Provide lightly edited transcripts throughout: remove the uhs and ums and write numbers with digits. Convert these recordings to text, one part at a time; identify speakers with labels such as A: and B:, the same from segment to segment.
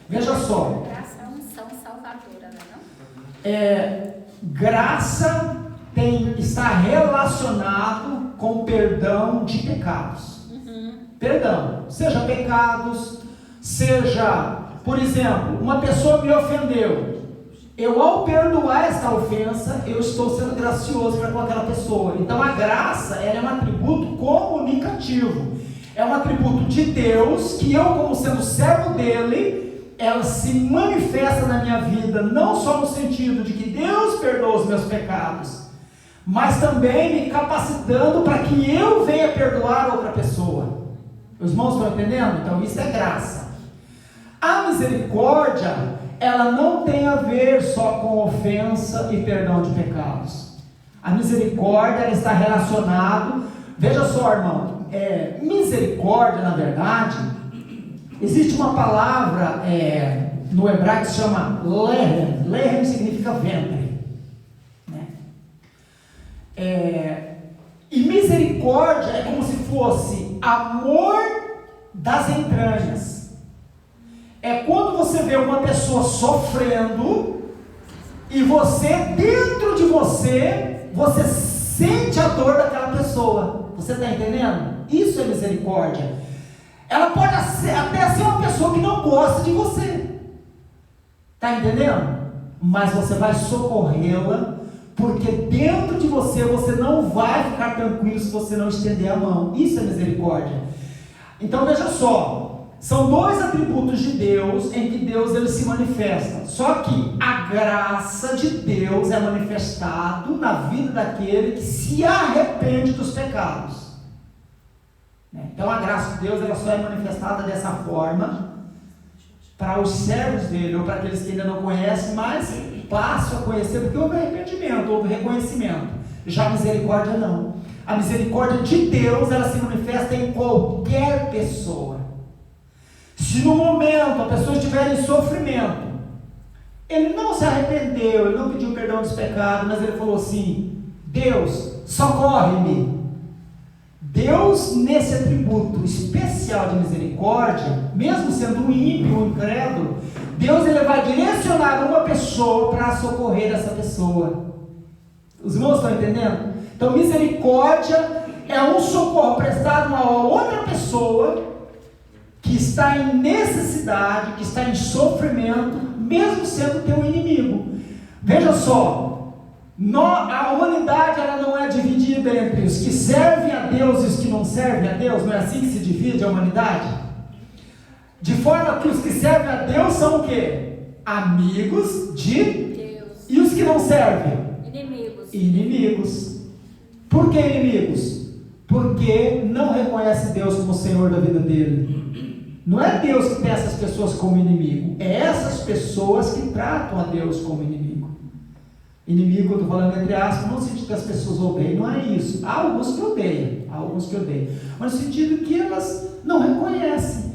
A: Veja só.
B: Graça é unção salvadora, não é?
A: Graça está relacionado com perdão de pecados. Perdão, seja pecados, seja, por exemplo, uma pessoa me ofendeu. Eu, ao perdoar essa ofensa, eu estou sendo gracioso para com aquela pessoa. Então a graça, ela é um atributo comunicativo. É um atributo de Deus, que eu, como sendo servo dele, ela se manifesta na minha vida, não só no sentido de que Deus perdoa os meus pecados, mas também me capacitando para que eu venha perdoar outra pessoa. Os irmãos estão entendendo? Então isso é graça. A misericórdia, ela não tem a ver só com ofensa e perdão de pecados. A misericórdia, ela está relacionado, veja só, irmão, misericórdia, na verdade, existe uma palavra no hebraico que se chama lehem. Lehem significa ventre, né? E misericórdia é como se fosse amor das entranhas. É quando você vê uma pessoa sofrendo e você, dentro de você, você sente a dor daquela pessoa. Você está entendendo? Isso é misericórdia. Ela pode até ser uma pessoa que não gosta de você. Está entendendo? Mas você vai socorrê-la, porque dentro de você, você não vai ficar tranquilo se você não estender a mão. Isso é misericórdia. Então veja só. São dois atributos de Deus em que Deus ele se manifesta. Só que a graça de Deus é manifestado na vida daquele que se arrepende dos pecados. Então a graça de Deus ela só é manifestada dessa forma para os servos dele, ou para aqueles que ainda não conhecem, mas passam a conhecer, porque houve arrependimento, houve reconhecimento. Já a misericórdia não. A misericórdia de Deus ela se manifesta em qualquer pessoa. Se no momento a pessoa estiver em sofrimento, ele não se arrependeu, ele não pediu perdão dos pecados, mas ele falou assim: Deus, socorre-me. Deus, nesse atributo especial de misericórdia, mesmo sendo um ímpio, um incrédulo, Deus ele vai direcionar uma pessoa para socorrer essa pessoa. Os irmãos estão entendendo? Então misericórdia é um socorro prestado a outra pessoa que está em necessidade, que está em sofrimento, mesmo sendo teu inimigo. Veja só, a humanidade ela não é dividida entre os que servem a Deus e os que não servem a Deus. Não é assim que se divide a humanidade? De forma que os que servem a Deus são o quê? Amigos de Deus. E os que não servem? Inimigos. Por que inimigos? Porque não reconhece Deus como Senhor da vida dele. Não é Deus que tem essas pessoas como inimigo, é essas pessoas que tratam a Deus como inimigo. Inimigo, eu estou falando entre aspas, não no sentido que as pessoas odeiam, não é isso. Há alguns que odeiam, mas no sentido que elas não reconhecem.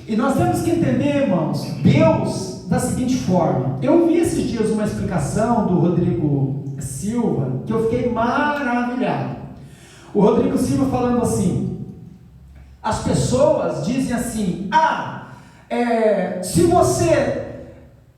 A: E nós temos que entender, irmãos, Deus da seguinte forma. Eu vi esses dias uma explicação do Rodrigo Silva, que eu fiquei maravilhado. O Rodrigo Silva falando assim: as pessoas dizem assim: se você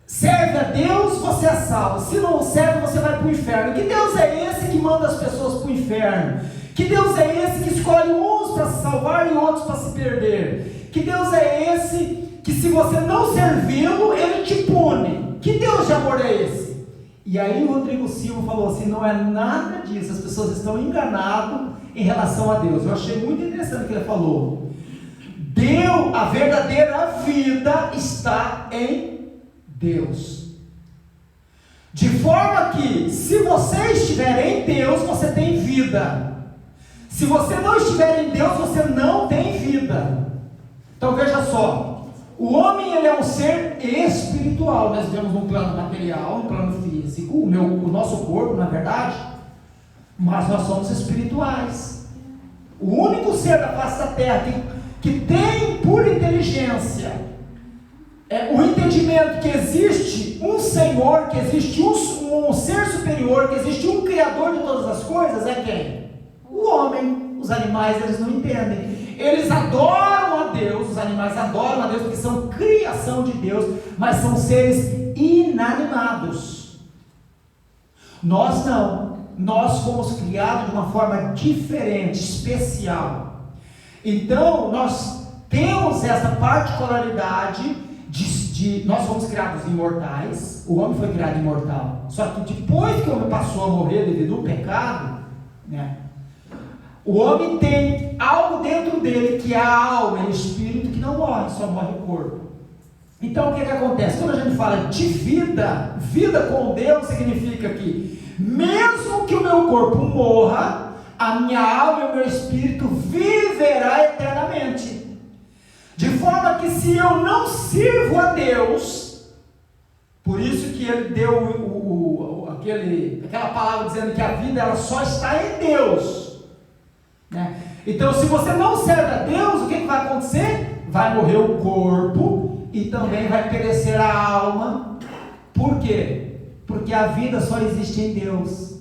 A: serve a Deus, você é salvo. Se não serve, você vai para o inferno. Que Deus é esse que manda as pessoas para o inferno? Que Deus é esse que escolhe uns para se salvar e outros para se perder? Que Deus é esse que, se você não servi-lo, ele te pune? Que Deus de amor é esse? E aí o Rodrigo Silva falou assim: não é nada disso, as pessoas estão enganadas em relação a Deus. Eu achei muito interessante o que ele falou. Deus, a verdadeira vida está em Deus. De forma que, se você estiver em Deus, você tem vida. Se você não estiver em Deus, você não tem vida. Então veja só, o homem ele é um ser espiritual. Nós vivemos num plano material, num plano físico, o nosso corpo, na verdade, mas nós somos espirituais. O único ser da face da terra que tem por inteligência o entendimento que existe um Senhor, que existe um ser superior, que existe um Criador de todas as coisas, é quem? O homem. Os animais eles não entendem. Eles adoram a Deus, os animais adoram a Deus porque são criação de Deus, mas são seres inanimados. Nós não, nós fomos criados de uma forma diferente, especial. Então nós temos essa particularidade de nós fomos criados imortais. O homem foi criado imortal, só que depois que o homem passou a morrer devido ao pecado, né, o homem tem algo dentro dele que é a alma e o espírito que não morre, só morre o corpo. Então o que acontece? Quando a gente fala de vida, vida com Deus significa que mesmo que o meu corpo morra, a minha alma e o meu espírito viverá eternamente. De forma que se eu não sirvo a Deus, por isso que ele deu aquela palavra dizendo que a vida ela só está em Deus, né? Então se você não serve a Deus, o que vai acontecer? Vai morrer o corpo e também vai perecer a alma. Por quê? Porque a vida só existe em Deus.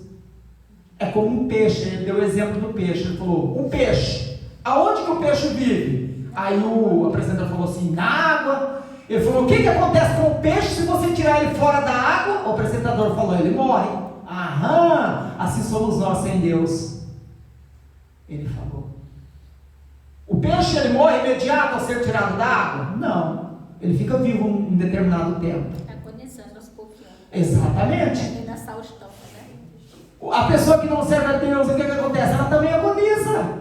A: É como um peixe. Ele deu o exemplo do peixe. Ele falou, um peixe, aonde que o peixe vive? Aí o apresentador falou assim, na água. Ele falou, o que acontece com o peixe se você tirar ele fora da água? O apresentador falou, ele morre. Aham, assim somos nós sem Deus. Ele falou, o peixe ele morre imediato ao ser tirado da água? Não, ele fica vivo um determinado tempo.
B: Agonizando aos pouquinhos.
A: Exatamente.
B: Da Faustão, né?
A: A pessoa que não serve a Deus, o que acontece? Ela também agoniza.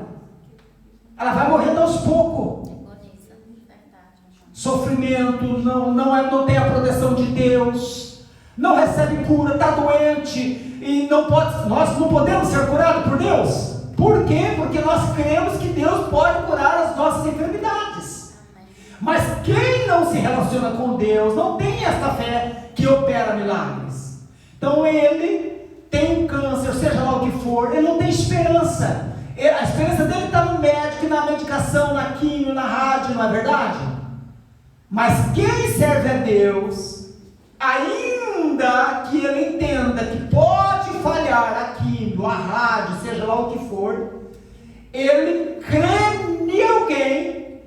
A: Ela vai morrendo aos poucos.
B: Agoniza, verdade.
A: Sofrimento, não tem a proteção de Deus, não recebe cura, está doente e não pode. Nós não podemos ser curados por Deus. Por quê? Porque nós cremos que Deus pode curar as nossas enfermidades.
B: Amém.
A: Mas quem não se relaciona com Deus, não tem esta fé que opera milagres. Então ele tem um câncer, seja lá o que for, ele não tem esperança. A esperança dele está no médico, na medicação, na quimio, na rádio, não é verdade? Mas quem serve a Deus, ainda que ele entenda que pode falhar a quimio, a rádio, seja lá o que for, ele crê em alguém,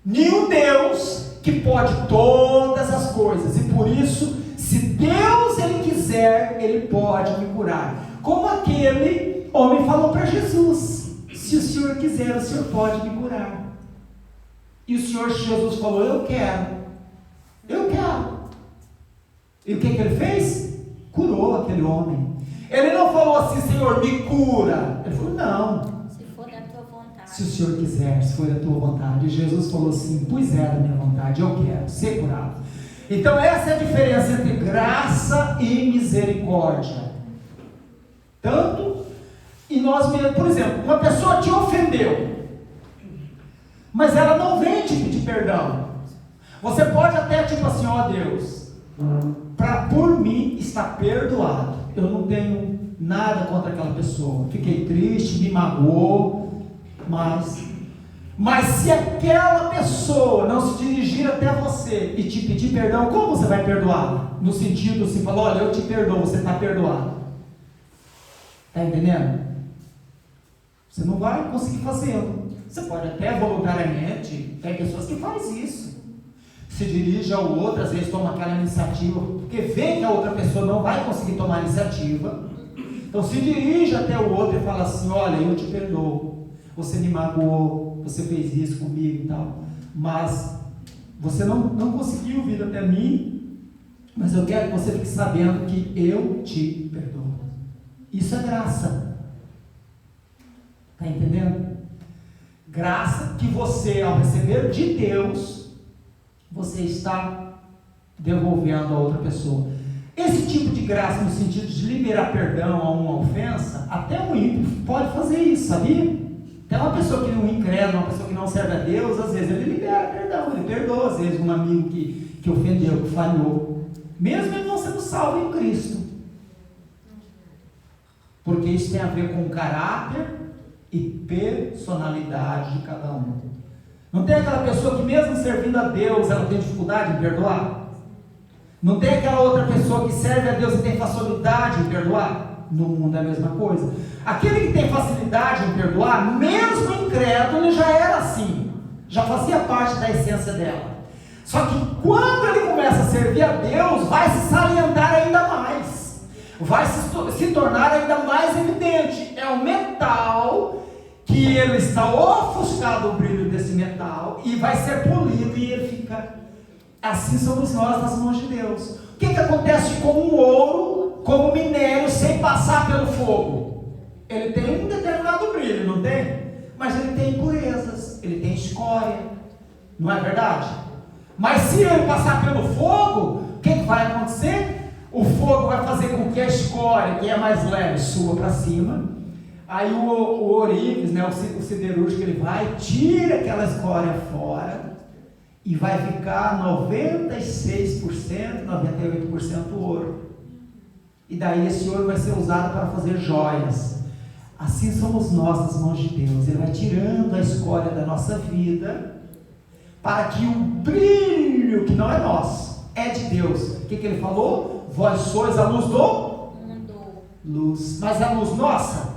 A: em um Deus que pode todas as coisas. E por isso, se Deus ele quiser, ele pode me curar. Como aquele homem falou para Jesus, se o Senhor quiser, o Senhor pode me curar. E o Senhor Jesus falou, eu quero. E o que ele fez? Curou aquele homem. Ele não falou assim, Senhor, me cura. Ele falou, não.
B: Se for da tua vontade.
A: Se o Senhor quiser, se for da tua vontade. E Jesus falou assim, pois é da minha vontade, eu quero ser curado. Então essa é a diferença entre graça e misericórdia. Tanto, e nós mesmos, por exemplo, uma pessoa te ofendeu, mas ela não vem te pedir perdão. Você pode até tipo assim, ó Deus, por mim está perdoado. Eu não tenho nada contra aquela pessoa. Fiquei triste, me magoou, mas se aquela pessoa não se dirigir até você e te pedir perdão, como você vai perdoá-la? No sentido assim, falou, olha, eu te perdoo, você está perdoado. Está entendendo? Você não vai conseguir fazê-lo. Você pode até voluntariamente, tem pessoas que fazem isso. Se dirige ao outro, às vezes toma aquela iniciativa, porque vê que a outra pessoa não vai conseguir tomar iniciativa. Então se dirige até o outro e fala assim, olha, eu te perdoo. Você me magoou, você fez isso comigo e tal. Mas você não conseguiu vir até mim, mas eu quero que você fique sabendo que eu te perdoo. Isso é graça. Está entendendo? Graça que você, ao receber de Deus, você está devolvendo a outra pessoa. Esse tipo de graça, no sentido de liberar perdão a uma ofensa, até um ímpio pode fazer isso, sabia? Até uma pessoa que não incrédula, uma pessoa que não serve a Deus, às vezes ele libera perdão, ele perdoa, às vezes um amigo que ofendeu, que falhou, mesmo ele não sendo salvo em Cristo. Porque isso tem a ver com caráter e personalidade de cada um. Não tem aquela pessoa que mesmo servindo a Deus, ela tem dificuldade em perdoar? Não tem aquela outra pessoa que serve a Deus e tem facilidade em perdoar? No mundo é a mesma coisa. Aquele que tem facilidade em perdoar, mesmo incrédulo, ele já era assim. já fazia parte da essência dela. Só que quando ele começa a servir a Deus, vai se salientar ainda mais, vai se tornar ainda mais evidente. É o metal que ele está ofuscado, o brilho desse metal, e vai ser polido e ele fica. Assim somos nós nas mãos de Deus. O que acontece com o ouro, como minério, sem passar pelo fogo? Ele tem um determinado brilho, não tem? Mas ele tem impurezas, ele tem escória, não é verdade? Mas se ele passar pelo fogo, o que vai acontecer? O fogo vai fazer com que a escória, que é mais leve, suba para cima. Aí o ourives, né, o siderúrgico, ele vai, tira aquela escória fora e vai ficar 96%, 98% ouro. E daí esse ouro vai ser usado para fazer joias. Assim somos nós nas mãos de Deus. Ele vai tirando a escória da nossa vida, para que o brilho, que não é nosso, é de Deus. O que ele falou? Vós sois a luz do mundo. Luz. Mas a luz nossa?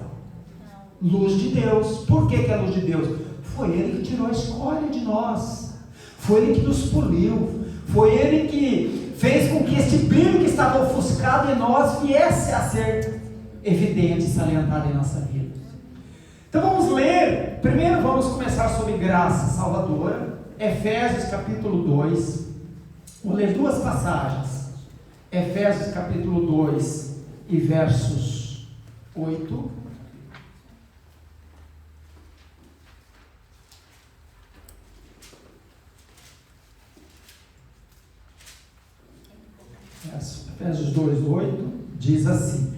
A: Não. Luz de Deus. Por que é a luz de Deus? Foi Ele que tirou a escória de nós. Foi Ele que nos poliu. Foi Ele que fez com que este brilho que estava ofuscado em nós viesse a ser evidente e salientado em nossa vida. Então vamos ler. Primeiro vamos começar sobre graça salvadora. Efésios capítulo 2. Vou ler duas passagens. Efésios capítulo 2 e versos 8. Efésios 2, 8 diz assim: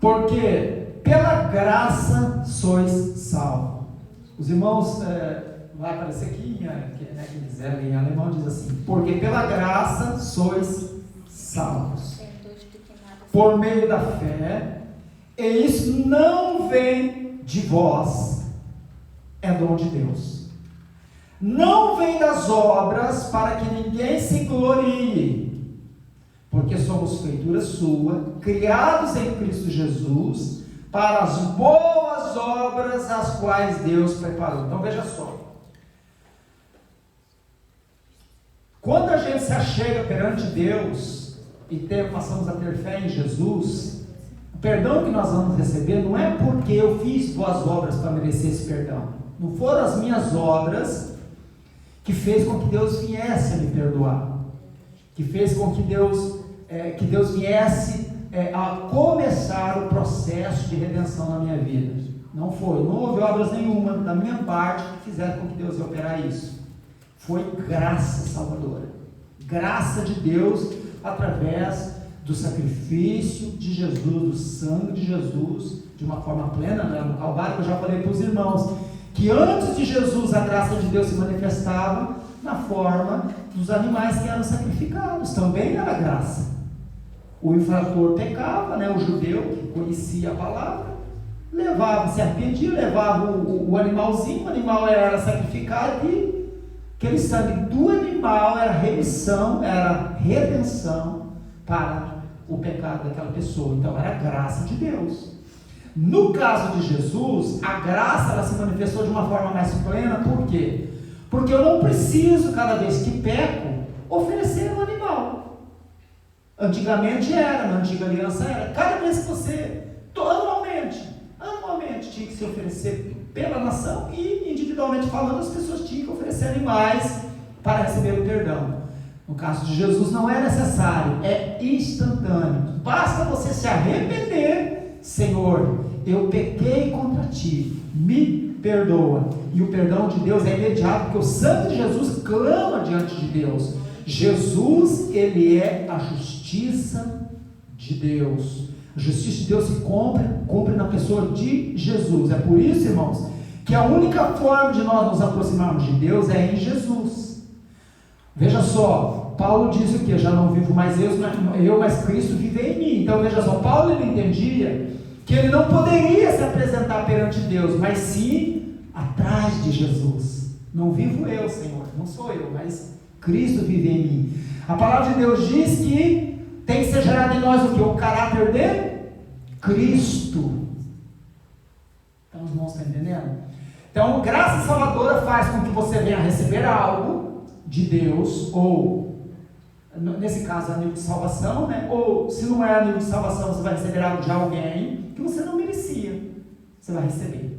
A: porque pela graça sois salvos. Os irmãos, vai aparecer aqui, quem quiser ler em alemão, diz assim: porque pela graça sois salvos, por meio da fé, e isso não vem de vós, é dom de Deus. Não vem das obras, para que ninguém se glorie, porque somos feitura sua, criados em Cristo Jesus, para as boas obras as quais Deus preparou. Então veja só, quando a gente se achega perante Deus e passamos a ter fé em Jesus, o perdão que nós vamos receber não é porque eu fiz boas obras para merecer esse perdão. Não foram as minhas obras que fez com que Deus viesse a me perdoar, que fez com que Deus viesse a começar o processo de redenção na minha vida. Não foi, não houve obras nenhuma da minha parte que fizeram com que Deus ia operar isso. Foi graça salvadora, graça de Deus através do sacrifício de Jesus, do sangue de Jesus, de uma forma plena, né? No Calvário, que eu já falei para os irmãos, que antes de Jesus a graça de Deus se manifestava na forma dos animais que eram sacrificados, também era graça. O infrator pecava, né? O judeu que conhecia a palavra, levava, se arrependia, levava o animalzinho, o animal era sacrificado e aquele sangue do animal era remissão, era redenção para o pecado daquela pessoa. Então era graça de Deus. No caso de Jesus, a graça ela se manifestou de uma forma mais plena. Por quê? Porque eu não preciso, cada vez que peco, oferecer um animal. Antigamente era, na antiga aliança era. Cada vez que você, anualmente tinha que se oferecer pela nação, e individualmente falando, as pessoas tinham que oferecer animais para receber o perdão. No caso de Jesus não é necessário, é instantâneo. Basta você se arrepender: Senhor, eu pequei contra ti, me perdoa. E o perdão de Deus é imediato, porque o sangue de Jesus clama diante de Deus. Jesus, ele é a justiça de Deus. A justiça de Deus se cumpre na pessoa de Jesus. É por isso, irmãos, que a única forma de nós nos aproximarmos de Deus é em Jesus. Veja só, Paulo diz o que? Já não vivo mais eu, mas Cristo vive em mim. Então veja só, Paulo ele entendia que ele não poderia se apresentar perante Deus, mas sim atrás de Jesus. Não vivo eu, Senhor, não sou eu, mas Cristo vive em mim. A palavra de Deus diz que tem que ser gerado em nós o que? O caráter de Cristo. Então os irmãos estão entendendo? Então, graça salvadora faz com que você venha receber algo de Deus, ou, nesse caso, a nível de salvação, né? Ou, se não é a nível de salvação, você vai receber algo de alguém que você não merecia. Você vai receber.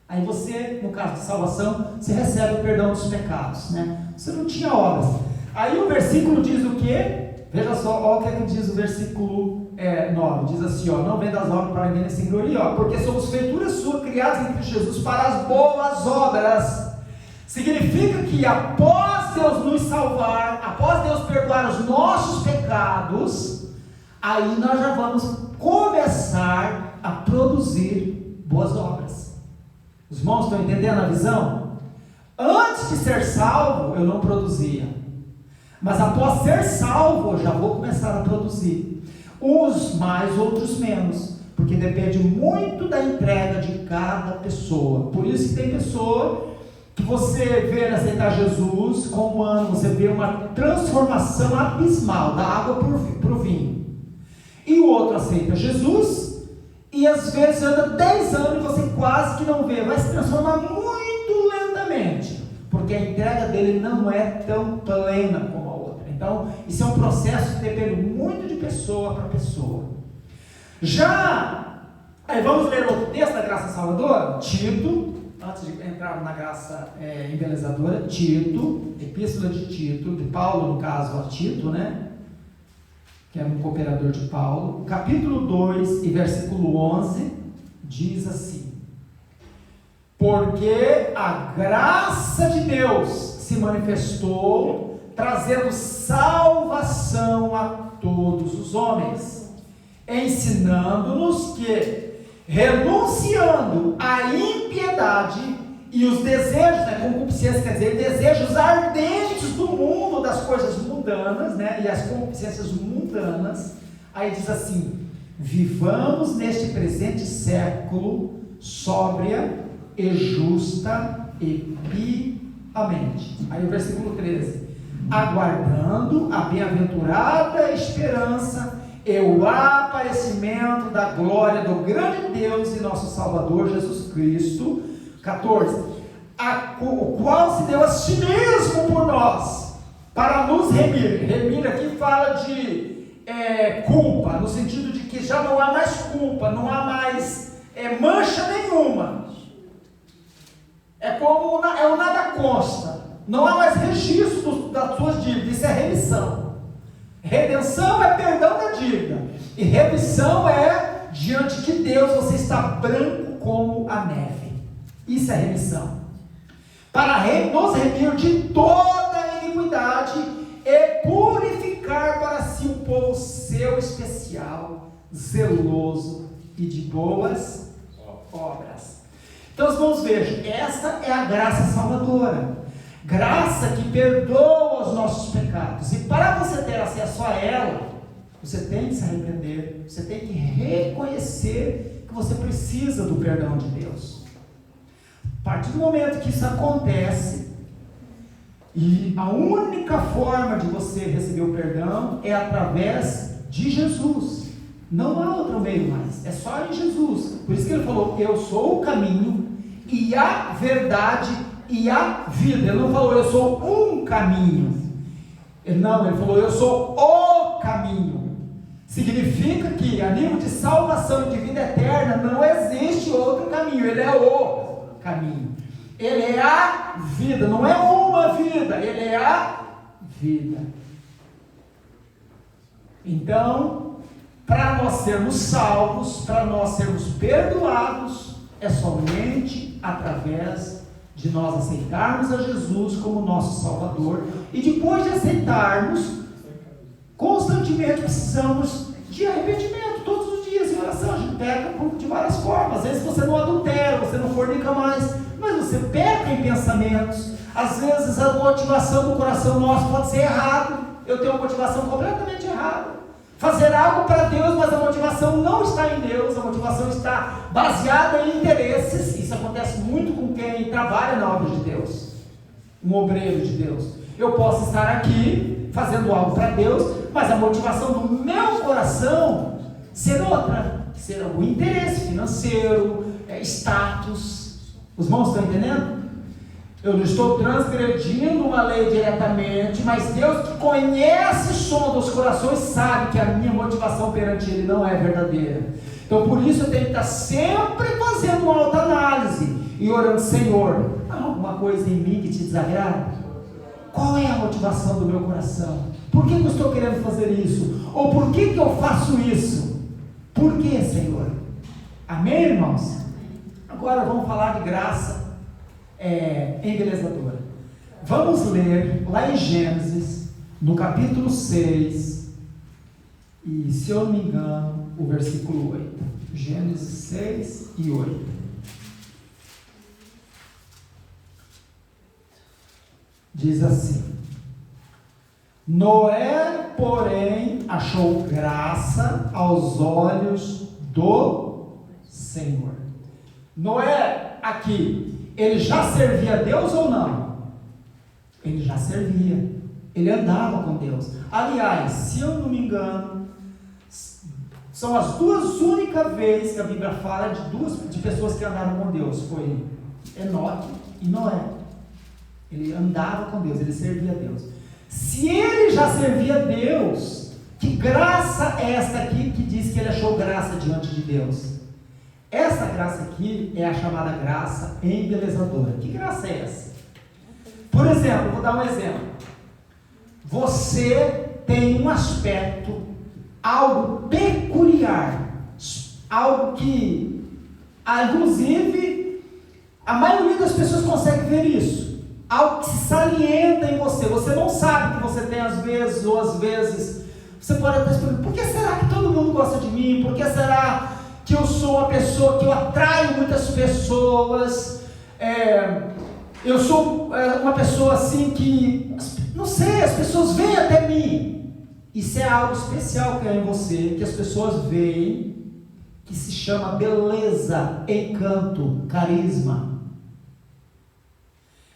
A: Aí você, no caso de salvação, você recebe o perdão dos pecados, né? Você não tinha obras. Aí o versículo diz o quê? Veja só, olha o que é que diz o versículo 9. Diz assim, ó: não vem das obras para ninguém se gloriar, porque somos feituras suas, criadas em Cristo Jesus para as boas obras. Significa que após Deus nos salvar, após Deus perdoar os nossos pecados, aí nós já vamos começar a produzir boas obras. Os irmãos estão entendendo a visão? Antes de ser salvo, eu não produzia. Mas após ser salvo, eu já vou começar a produzir. Uns mais, outros menos. Porque depende muito da entrega de cada pessoa. Por isso que tem pessoa que você vê aceitar Jesus, com um ano você vê uma transformação abismal da água para o vinho. E o outro aceita Jesus, e às vezes anda 10 anos e você quase que não vê. Vai se transformar muito lentamente, porque a entrega dele não é tão plena como a outra. Então, isso é um processo que depende muito de pessoa para pessoa. Aí vamos ler outro texto da graça salvadora? Tito, antes de entrar na graça embelezadora, Tito, epístola de Tito, de Paulo no caso a Tito, né? Que era um cooperador de Paulo. Capítulo 2 e versículo 11, diz assim: porque a graça de Deus se manifestou, trazendo salvação a todos os homens, ensinando-nos que, renunciando à impiedade e os desejos, concupiscência quer dizer desejos ardentes do mundo, das coisas mundanas, e as concupiscências mundanas, aí diz assim: vivamos neste presente século sóbria e justa e piamente. Aí o versículo 13: aguardando a bem-aventurada esperança e o aparecimento da glória do grande Deus e nosso Salvador Jesus Cristo. 14: o qual se deu a si mesmo por nós, para nos remir. Remir aqui fala de culpa, no sentido de que já não há mais culpa, não há mais mancha nenhuma. É como o nada consta, não há mais registro das suas dívidas. Isso é remissão. Redenção é perdão da dívida, e remissão é diante de Deus você está branco como a neve. Isso é remissão. Para nos remir de toda a iniquidade e purificar para si um povo seu especial, zeloso e de boas obras. Então, vamos ver, essa é a graça salvadora, graça que perdoa os nossos pecados. E para você ter acesso a ela, você tem que se arrepender, você tem que reconhecer que você precisa do perdão de Deus. A partir do momento que isso acontece, e a única forma de você receber o perdão é através de Jesus. Não há outro meio mais, é só em Jesus. Por isso que ele falou: eu sou o caminho e a verdade e a vida. Ele não falou: eu sou um caminho. Ele falou: eu sou o caminho. Significa que a nível de salvação e de vida eterna não existe outro caminho. Ele é o caminho, ele é a vida, não é uma vida, ele é a vida. Então, para nós sermos salvos, para nós sermos perdoados, é somente através de nós aceitarmos a Jesus como nosso Salvador, e depois de aceitarmos, constantemente precisamos de arrependimento. Todos os dias em oração a gente peca de várias formas. Às vezes você não adultera, você não fornica mais, mas você peca em pensamentos. Às vezes a motivação do coração nosso pode ser errado. Eu tenho uma motivação completamente errada, fazer algo para Deus, mas a motivação não está em Deus, a motivação está baseada em interesses. Isso acontece muito com quem trabalha na obra de Deus, um obreiro de Deus. Eu posso estar aqui fazendo algo para Deus, mas a motivação do meu coração ser outra, ser o interesse financeiro, status, Os irmãos estão entendendo? Eu não estou transgredindo uma lei diretamente, mas Deus que conhece o som dos corações sabe que a minha motivação perante Ele não é verdadeira. Então por isso eu tenho que estar sempre fazendo uma autoanálise e orando: Senhor, há alguma coisa em mim que te desagrada? Qual é a motivação do meu coração? Por que eu estou querendo fazer isso? Ou por que eu faço isso? Por que, Senhor? Amém, irmãos? Agora vamos falar de graça embelezadora. Vamos ler lá em Gênesis, no capítulo 6, e se eu não me engano, o versículo 8. Gênesis 6 e 8. Diz assim: Noé, porém, achou graça aos olhos do Senhor. Noé, aqui, ele já servia a Deus ou não? Ele já servia, ele andava com Deus. Aliás, se eu não me engano, são as duas únicas vezes que a Bíblia fala de pessoas que andaram com Deus. Foi Enoque e Noé. Ele andava com Deus, ele servia a Deus. Se ele já servia a Deus, que graça é esta aqui que diz que ele achou graça diante de Deus? Essa graça aqui é a chamada graça embelezadora. Que graça é essa? Por exemplo, vou dar um exemplo. Você tem um aspecto, algo peculiar, algo que, inclusive, a maioria das pessoas consegue ver isso. Algo que se salienta em você. Você não sabe que você tem às vezes, ou às vezes, você pode até se perguntar: por que será que todo mundo gosta de mim? Por que será que eu sou uma pessoa que eu atraio muitas pessoas? Eu sou uma pessoa assim que, não sei, as pessoas vêm até mim. Isso é algo especial que é em você, que as pessoas veem, que se chama beleza, encanto, carisma.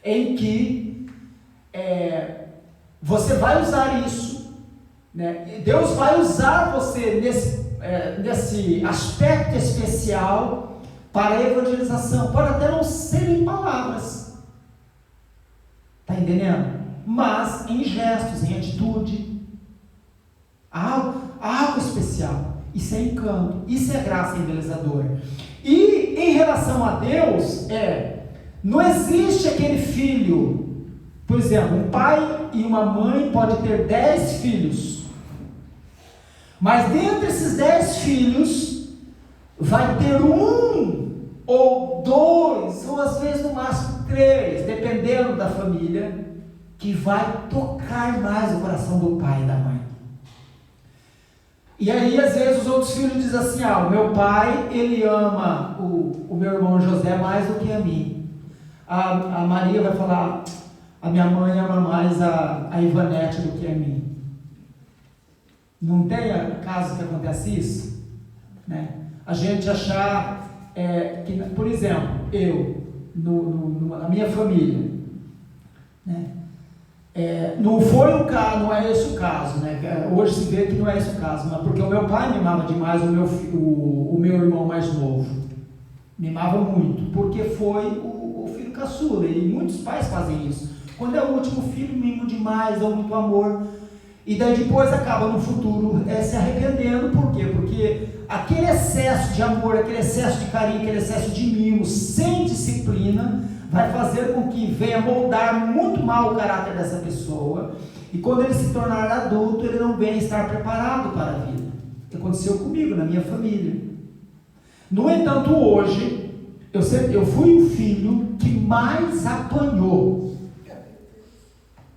A: Em que você vai usar isso, né? Deus vai usar você nesse aspecto especial para a evangelização. Pode até não ser em palavras, está entendendo? Mas em gestos, em atitude, algo especial. Isso é encanto, isso é graça embelezadora. E em relação a Deus, não existe aquele filho, por exemplo, um pai e uma mãe podem ter 10 filhos, mas dentre esses 10 filhos, vai ter um, ou 2, ou às vezes no máximo 3, dependendo da família, que vai tocar mais o coração do pai e da mãe. E aí às vezes os outros filhos dizem assim: o meu pai, ele ama o meu irmão José mais do que a mim. A Maria vai falar: a minha mãe ama mais a Ivanete do que a mim. Não tem caso que acontece isso? Né? A gente achar que, por exemplo, eu, na minha família, né? Não foi o caso, não é esse o caso, né? Hoje se vê que não é esse o caso, mas porque o meu pai me amava demais o meu irmão mais novo. Me amava muito, porque foi o filho caçula, e muitos pais fazem isso. Quando é o último filho, mimo demais, dão muito amor, e daí depois acaba no futuro se arrependendo. Por quê? Porque aquele excesso de amor, aquele excesso de carinho, aquele excesso de mimo, sem disciplina, vai fazer com que venha moldar muito mal o caráter dessa pessoa, e quando ele se tornar adulto, ele não venha estar preparado para a vida. Aconteceu comigo, na minha família. No entanto, hoje, eu fui o filho que mais apanhou,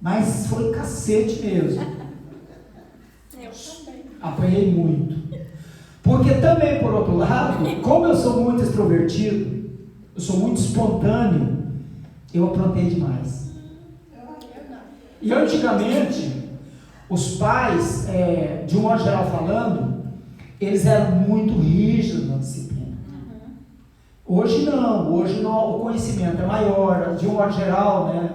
A: mas foi cacete mesmo.
B: Eu também.
A: Apanhei muito, porque também, por outro lado, como eu sou muito extrovertido, eu sou muito espontâneo, eu aprontei demais. E antigamente, os pais, de um modo geral falando, eles eram muito rígidos na disciplina. Hoje não, o conhecimento é maior, de um modo geral, né?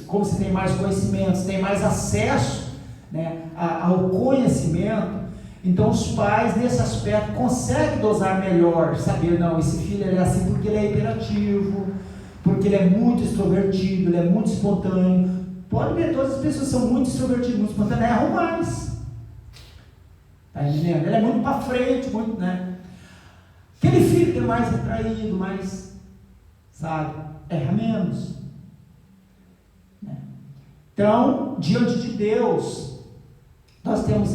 A: Como se tem mais conhecimento, se tem mais acesso, né, ao conhecimento, Então os pais nesse aspecto conseguem dosar melhor, saber, não, esse filho ele é assim porque ele é hiperativo, porque ele é muito extrovertido, ele é muito espontâneo. Pode ver, todas as pessoas são muito extrovertidas, muito espontâneas, erram mais. Está entendendo? Ele é muito para frente, muito, né? Aquele filho que é mais retraído, mais, sabe, erra menos. Né? Então, diante de Deus, nós temos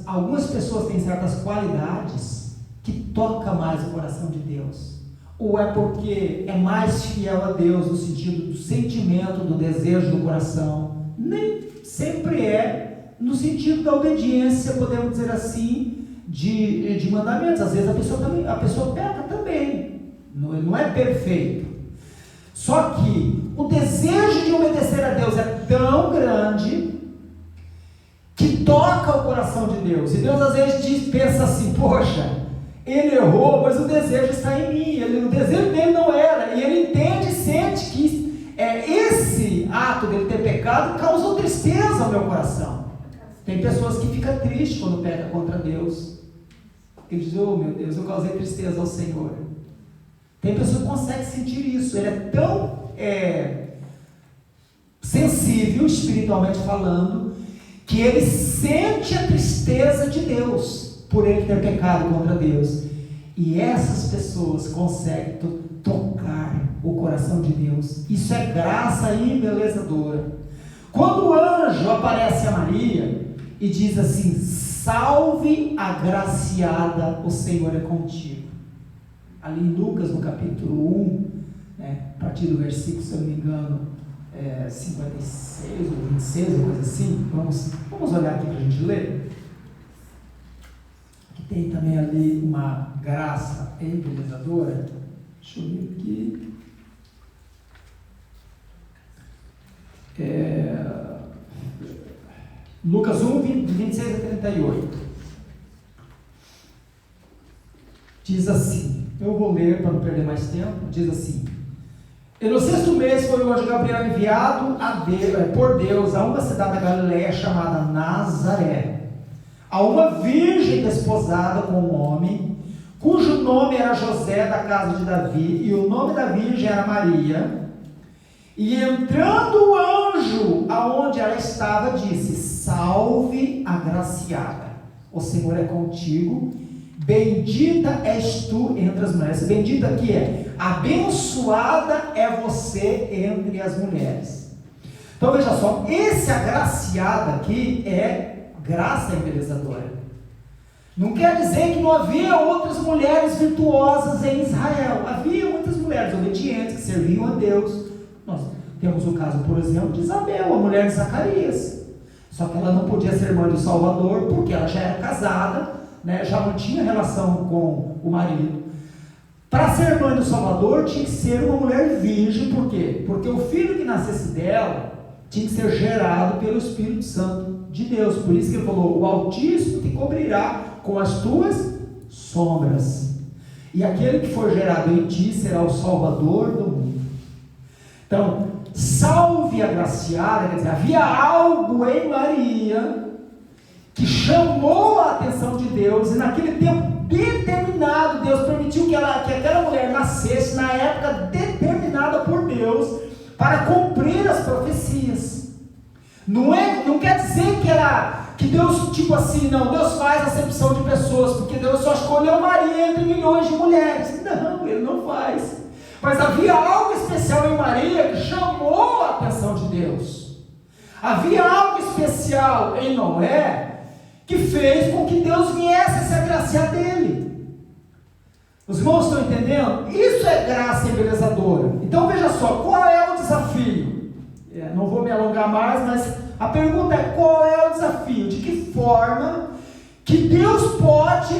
A: algumas pessoas têm certas qualidades que tocam mais o coração de Deus. Ou é porque é mais fiel a Deus no sentido do sentimento, do desejo do coração. Nem sempre é no sentido da obediência, podemos dizer assim, de mandamentos. Às vezes a pessoa peca também, não é perfeito. Só que o desejo de obedecer a Deus é tão grande que toca o coração de Deus. E Deus às vezes pensa assim, poxa, ele errou, mas o desejo está em mim. O desejo dele não era. E ele entende e sente que esse ato dele ter pecado causou tristeza ao meu coração. Tem pessoas que ficam tristes quando pecam contra Deus. Ele diz, oh meu Deus, eu causei tristeza ao Senhor. Tem pessoas que conseguem sentir isso. Ele é tão sensível, espiritualmente falando, que ele sente a tristeza de Deus por ele ter pecado contra Deus. E essas pessoas conseguem tocar o coração de Deus. Isso é graça embelezadora. Quando o anjo aparece a Maria e diz assim, salve agraciada, o Senhor é contigo. Ali em Lucas, no capítulo 1, a partir do versículo, se eu não me engano, 56 ou 26, ou coisa assim. Vamos olhar aqui para a gente ler. Que tem também ali uma graça embelezadora. Deixa eu ver aqui. Lucas 1, 26 a 38. Diz assim, eu vou ler para não perder mais tempo. Diz assim: e no 6º mês foi o anjo Gabriel enviado por Deus a uma cidade da Galileia chamada Nazaré, a uma virgem desposada com um homem, cujo nome era José, da casa de Davi, e o nome da virgem era Maria. E entrando o anjo aonde ela estava, disse: salve agraciada, o Senhor é contigo, bendita és tu entre as mulheres. Bendita aqui abençoada é você entre as mulheres. Então veja só, esse agraciada aqui é graça embelezadora. Não quer dizer que não havia outras mulheres virtuosas em Israel. Havia muitas mulheres obedientes que serviam a Deus. Nós temos o caso, por exemplo, de Isabel, a mulher de Zacarias. Só que ela não podia ser mãe do Salvador porque ela já era casada, já não tinha relação com o marido. Para ser mãe do Salvador tinha que ser uma mulher virgem. Por quê? Porque o filho que nascesse dela tinha que ser gerado pelo Espírito Santo de Deus. Por isso que ele falou: o Altíssimo te cobrirá com as tuas sombras, e aquele que for gerado em ti será o Salvador do mundo. Então, salve agraciada, quer dizer, havia algo em Maria que chamou a atenção de Deus, e naquele tempo determinado, Deus permitiu que aquela mulher nascesse na época determinada por Deus para cumprir as profecias. Não quer dizer que Deus, tipo assim, não, Deus faz acepção de pessoas, porque Deus só escolheu Maria entre milhões de mulheres. Não, Ele não faz. Mas havia algo especial em Maria que chamou a atenção de Deus. Havia algo especial em Noé que fez com que Deus viesse se agraciar dele. Os irmãos estão entendendo? Isso é graça embelezadora. Então veja só, qual é o desafio? Não vou me alongar mais, mas a pergunta é: qual é o desafio? De que forma que Deus pode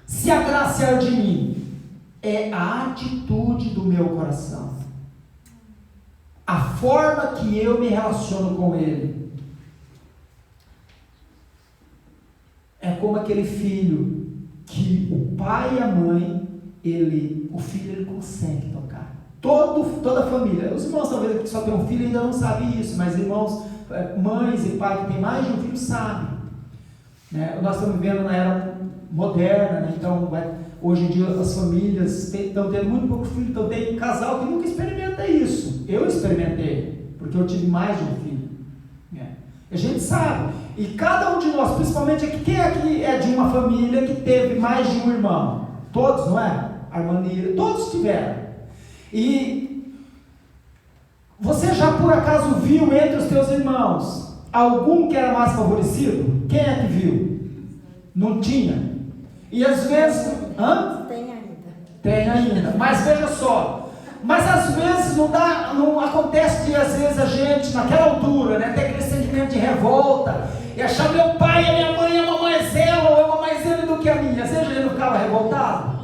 A: se agraciar de mim? É a atitude do meu coração, a forma que eu me relaciono com Ele. É como aquele filho que o pai e a mãe, o filho ele consegue tocar. Toda a família, os irmãos talvez que só tem um filho ainda não sabem isso, mas irmãos, mães e pais que têm mais de um filho sabem. né? Nós estamos vivendo na era moderna, né? Então hoje em dia as famílias estão tendo muito pouco filho, então tem casal que nunca experimenta isso. Eu experimentei, porque eu tive mais de um filho, né? A gente sabe, e cada um de nós, principalmente aqui, quem aqui é de uma família que teve mais de um irmão? Todos, não é? Harmonia, todos tiveram. E você já por acaso viu entre os teus irmãos algum que era mais favorecido? Quem é que viu? Não tinha. E às vezes... Tem ainda. Mas veja só. Mas às vezes não acontece de às vezes a gente, naquela altura, né, ter aquele sentimento de revolta e achar meu pai e a minha mãe ama mais ela ou ama mais ele do que a minha. Às vezes a gente não ficava revoltado.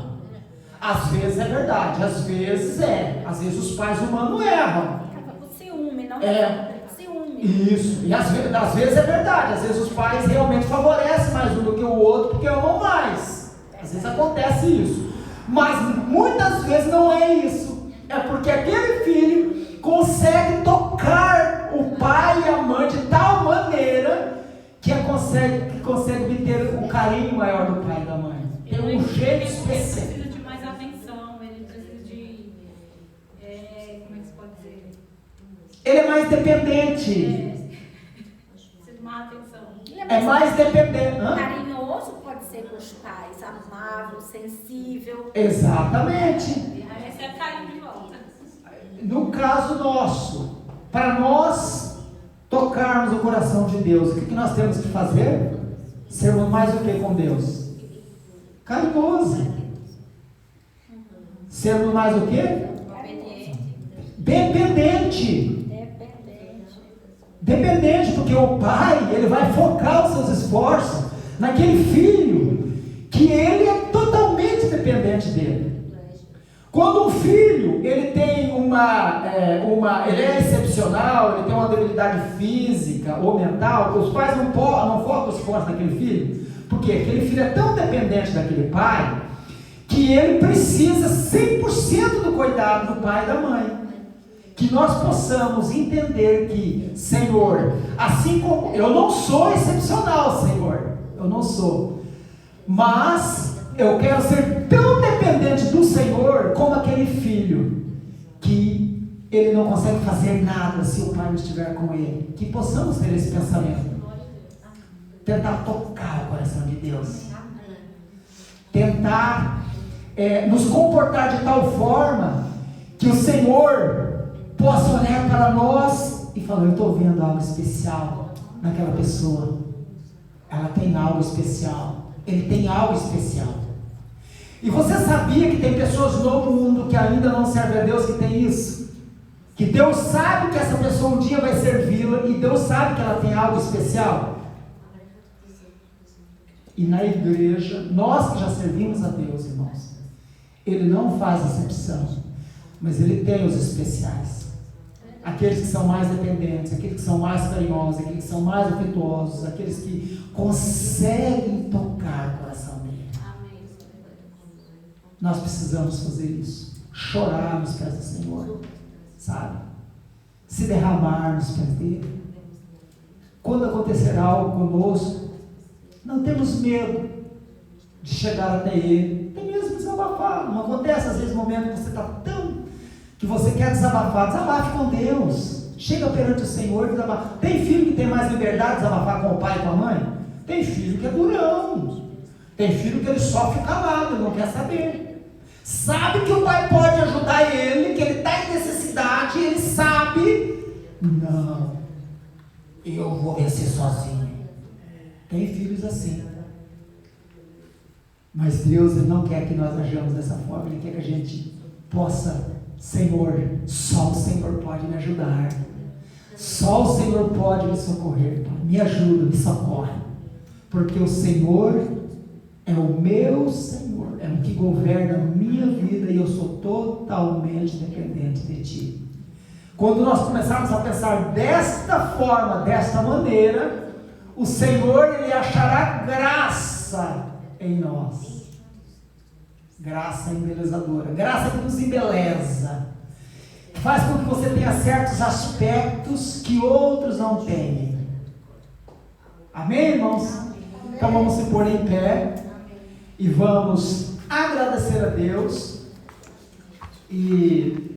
A: Às vezes é verdade, às vezes é. Às vezes os pais humanos erram.
B: O ciúme, não
A: ciúme. Isso. E às vezes é verdade. Às vezes os pais realmente favorecem mais um do que o outro porque amam mais. Às vezes acontece isso. Mas muitas vezes não é isso. É porque aquele filho consegue tocar o pai e a mãe de tal maneira que consegue obter o carinho maior do pai e da mãe. Tem um jeito especial.
B: Ele precisa de mais atenção, ele precisa de... como é que se pode dizer?
A: Ele é mais dependente.
B: Precisa de mais atenção.
A: É mais dependente.
B: Carinhoso pode ser com os pais, amável, sensível.
A: Exatamente.
B: Esse é carinho de volta.
A: No caso nosso, para nós tocarmos o coração de Deus, o que nós temos que fazer? Sermos mais o que com Deus? Carinhoso. Sermos mais o que? Dependente. Dependente, porque o pai, ele vai focar os seus esforços naquele filho, que ele é totalmente dependente dele. Quando um filho, ele tem ele é excepcional, ele tem uma debilidade física ou mental, os pais não focam os esforços naquele filho, porque aquele filho é tão dependente daquele pai, que ele precisa 100% do cuidado do pai e da mãe. Que nós possamos entender que, Senhor, assim como eu não sou excepcional, Senhor, eu não sou, mas eu quero ser tão dependente do Senhor como aquele filho, que ele não consegue fazer nada se o pai não estiver com ele. Que possamos ter esse pensamento, tentar tocar o coração de Deus, tentar nos comportar de tal forma que o Senhor possa olhar para nós e falar: eu estou vendo algo especial naquela pessoa, ela tem algo especial, ele tem algo especial. E você sabia que tem pessoas no mundo que ainda não servem a Deus, que tem isso? Que Deus sabe que essa pessoa um dia vai servi-la, e Deus sabe que ela tem algo especial. E na igreja, nós que já servimos a Deus, irmãos, Ele não faz exceção, mas Ele tem os especiais. Aqueles que são mais dependentes, aqueles que são mais carinhosos, aqueles que são mais afetuosos, aqueles que conseguem tocar o coração dele. Nós precisamos fazer isso, chorar nos pés do Senhor, sabe? Se derramar nos pés dele. Quando acontecer algo conosco, não temos medo de chegar até ele, tem mesmo desabafar. Não acontece às vezes momentos que você está tão, que você quer desabafar, desabafe com Deus, chega perante o Senhor e desabafa. Tem filho que tem mais liberdade de desabafar com o pai e com a mãe? Tem filho que é durão, tem filho que ele sofre calado, ele não quer saber. Sabe que o pai pode ajudar ele, que ele está em necessidade, ele sabe, não, eu vou vencer sozinho. Tem filhos assim. Mas Deus, Ele não quer que nós ajamos dessa forma. Ele quer que a gente possa, Senhor, só o Senhor pode me ajudar, só o Senhor pode me socorrer, Pai. Me ajuda, me socorre, porque o Senhor é o meu Senhor, é o que governa a minha vida, e eu sou totalmente dependente de Ti. Quando nós começarmos a pensar desta forma, desta maneira, o Senhor, Ele achará graça em nós. Graça embelezadora, graça que nos embeleza, faz com que você tenha certos aspectos que outros não têm. Amém, irmãos? Então vamos se pôr em pé e vamos agradecer a Deus e